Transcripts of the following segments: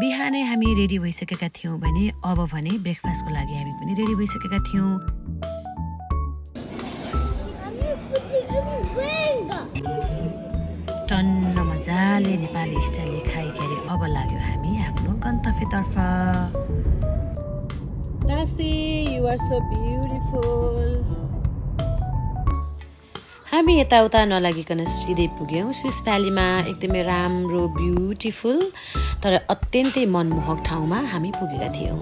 बिहानै हामी रेडी भइसकेका थियौं भने अब भने ब्रेकफास्टको लागि हामी पनि रेडी भइसकेका थियौं। टन्न मजाले नेपाली स्टाइलले खाइखेरी अब लाग्यो हामी आफ्नो गन्तव्यतर्फ। Nasi, you are so beautiful. हामी यताउता नलागिकन सिधै पुग्यौं स्विस भ्यालीमा एकदमै राम्रो ब्युटिफुल तर अत्यन्तै मनमोहक ठाउँमा हामी पुगेका थियौं।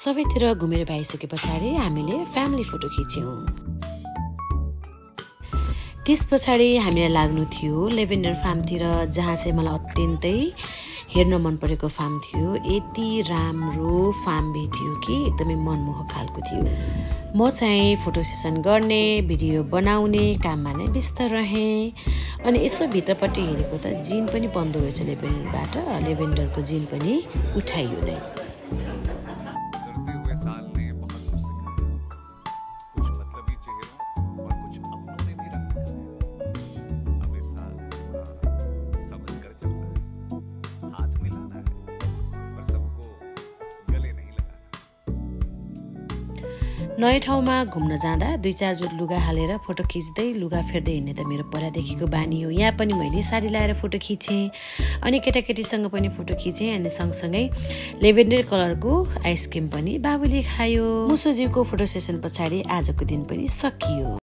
सबैतिर घुमेर भइसके पछाडि हामीले फ्यामिली फोटो खिच्यौं। त्यस पछाडि हामीलाई लाग्नु थियो लेभेन्डर फार्मतिर, जहाँ चाहिँ मलाई अत्यन्तै हेर्न मन परेको फार्म थियो। यति राम्रो फार्म भेटियो कि एकदमै मनमोहक खालको थियो। म चाहिँ फोटो सेसन गर्ने, भिडियो बनाउने काममा नै व्यस्त रहेँ। अनि यसो भित्रपट्टि हेरेको त जिन पनि बन्दो रहेछ लेभेन्डरबाट, लेभेन्डरको जिन पनि उठाइयो नै। नयाँ ठाउँमा घुम्न जाँदा 2-4 जोड लुगा हालेर फोटो खिच्दै लुगा फेर्दै हिँड्ने त मेरो पहिलादेखिको बानी हो। यहाँ पनि मैले साडी लाएर फोटो खिचेँ अनि केटाकेटीसँग पनि फोटो खिचेँ। अनि सँगसँगै लेभेन्डर कलरको आइसक्रिम पनि बाबुले खायो। मुसुजीको फोटो सेसन पछाडि आजको दिन पनि सकियो।